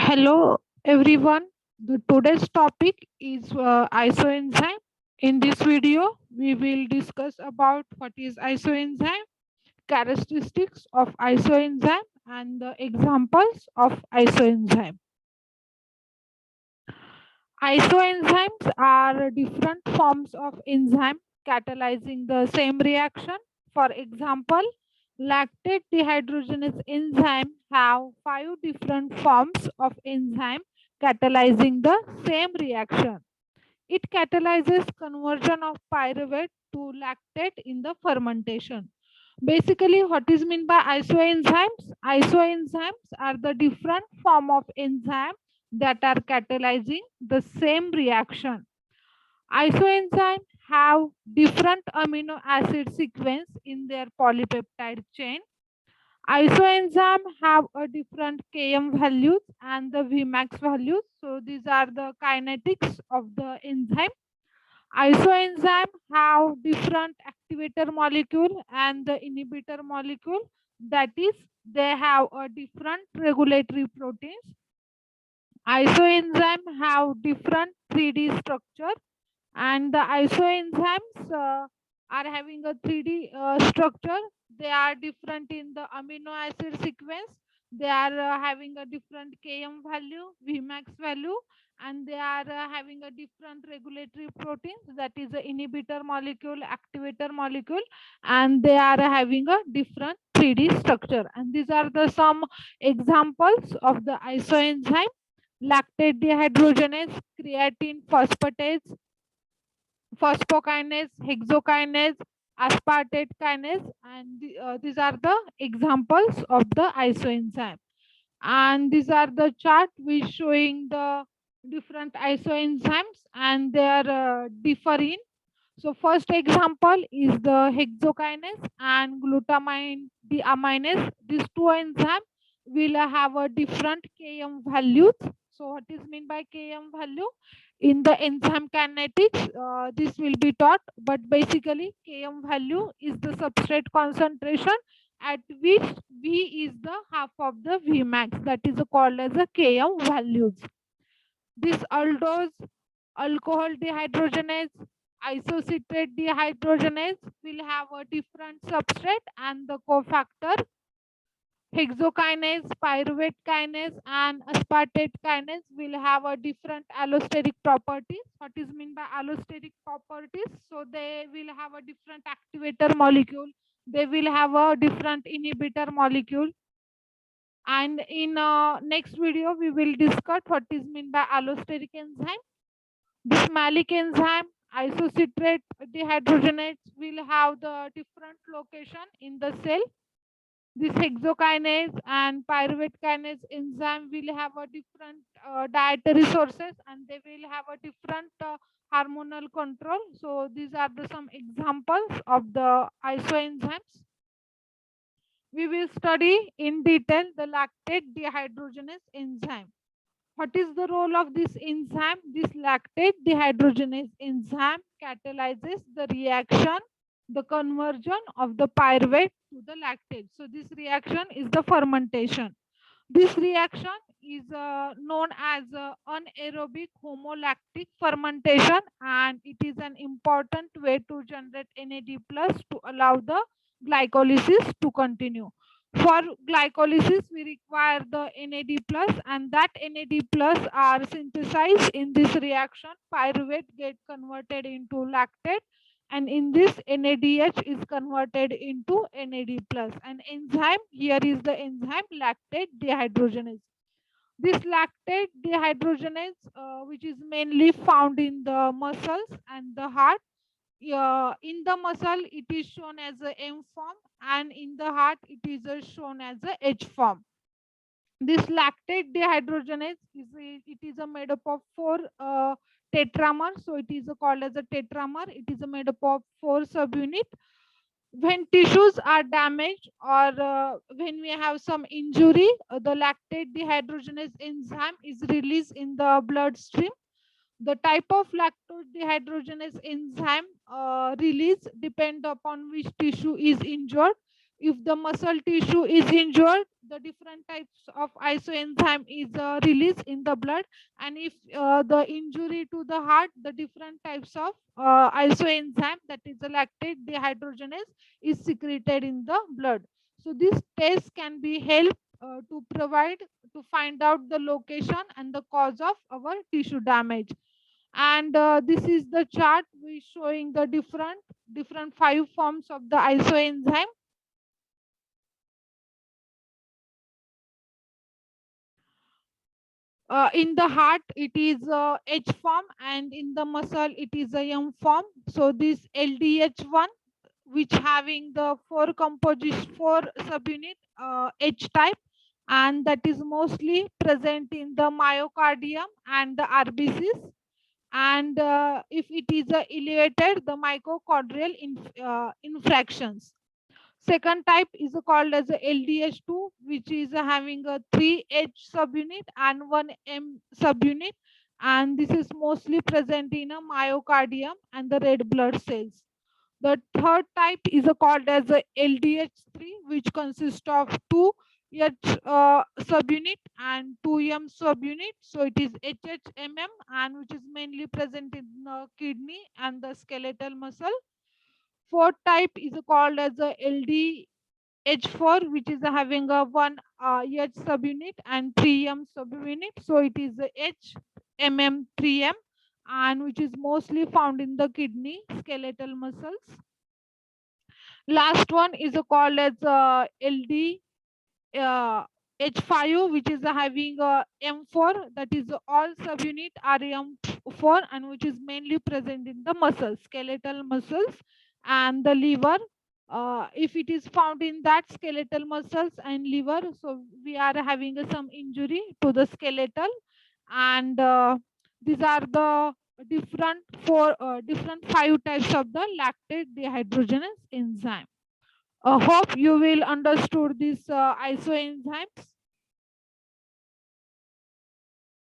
Hello everyone. Today's topic is isoenzyme. In this video, we will discuss about what is isoenzyme, characteristics of isoenzyme, and the examples of isoenzyme. Isoenzymes are different forms of enzyme catalyzing the same reaction. For example, lactate dehydrogenase enzyme have five different forms of enzyme catalyzing the same reaction. It catalyzes conversion of pyruvate to lactate in the fermentation. Basically, what is meant by isoenzymes? Isoenzymes are the different form of enzyme that are catalyzing the same reaction. Isoenzymes have different amino acid sequence in their polypeptide chain. Isoenzyme have a different Km values and the Vmax values. So these are the kinetics of the enzyme. Isoenzyme have different activator molecule and the inhibitor molecule. That is, they have a different regulatory proteins. Isoenzyme have different 3D structure, and the isoenzymes are having a 3D structure. They are different in the amino acid sequence. They are having a different Km value, Vmax value, and they are having a different regulatory proteins, that is the inhibitor molecule, activator molecule, and they are having a different 3D structure. And these are the some examples of the isoenzyme: lactate dehydrogenase, creatine phosphatase, phosphokinase, hexokinase, aspartate kinase, and these are the examples of the isoenzyme. And these are the chart which showing the different isoenzymes and their differing. So first example is the hexokinase and glutamine deaminase. These two enzymes will have a different Km values. So what is meant by Km value? In the enzyme kinetics, this will be taught, but basically Km value is the substrate concentration at which V is the half of the Vmax. That is called as a Km values. This aldose, alcohol dehydrogenase, isocitrate dehydrogenase will have a different substrate, and the cofactor hexokinase, pyruvate kinase, and aspartate kinase will have a different allosteric properties. What is meant by allosteric properties? So they will have a different activator molecule. They will have a different inhibitor molecule. And in next video, we will discuss what is meant by allosteric enzyme. This malic enzyme, isocitrate dehydrogenase, will have the different location in the cell. This hexokinase and pyruvate kinase enzyme will have a different dietary sources, and they will have a different hormonal control. So these are the some examples of the isoenzymes. We will study in detail the lactate dehydrogenase enzyme. What is the role of this enzyme? This lactate dehydrogenase enzyme catalyzes the reaction, the conversion of the pyruvate to the lactate. So this reaction is the fermentation. This reaction is known as anaerobic homolactic fermentation, and it is an important way to generate NAD plus to allow the glycolysis to continue. For glycolysis, we require the NAD plus, and that NAD plus are synthesized in this reaction. Pyruvate get converted into lactate, and in this NADH is converted into NAD plus. An enzyme, here is the enzyme lactate dehydrogenase. This lactate dehydrogenase, which is mainly found in the muscles and the heart. In the muscle, it is shown as a M form, and in the heart, it is shown as a H form. This lactate dehydrogenase it is made up of four tetramer, so it is called as a tetramer. It is made up of four subunit. When tissues are damaged, or when we have some injury, the lactate dehydrogenase enzyme is released in the bloodstream. The type of lactose dehydrogenase enzyme release depend upon which tissue is injured. If the muscle tissue is injured, the different types of isoenzyme is released in the blood. And if the injury to the heart, the different types of isoenzyme, that is the lactate dehydrogenase, is secreted in the blood. So this test can be help to find out the location and the cause of our tissue damage. And this is the chart we showing the different five forms of the isoenzyme. In the heart it is H form, and in the muscle it is a M form. So this LDH1, which having the four subunit H type, and that is mostly present in the myocardium and the RBCs. And if it is elevated, the mitochondrial infractions. Second type is called as a LDH2, which is having a 3H subunit and 1M subunit. And this is mostly present in a myocardium and the red blood cells. The third type is called as a LDH3, which consists of 2H subunit and 2M subunit. So it is HHMM, and which is mainly present in the kidney and the skeletal muscle. Fourth type is called as a LDH4, which is having a 1H subunit and 3M subunit. So it is the HMM3M, and which is mostly found in the kidney skeletal muscles. Last one is called as LD H5, which is having M4, that is all subunit are M4, and which is mainly present in the muscles, skeletal muscles, and the liver. If it is found in that skeletal muscles and liver, so we are having some injury to the skeletal. And these are the different five types of the lactate dehydrogenase enzyme. Hope you will understood this isoenzymes.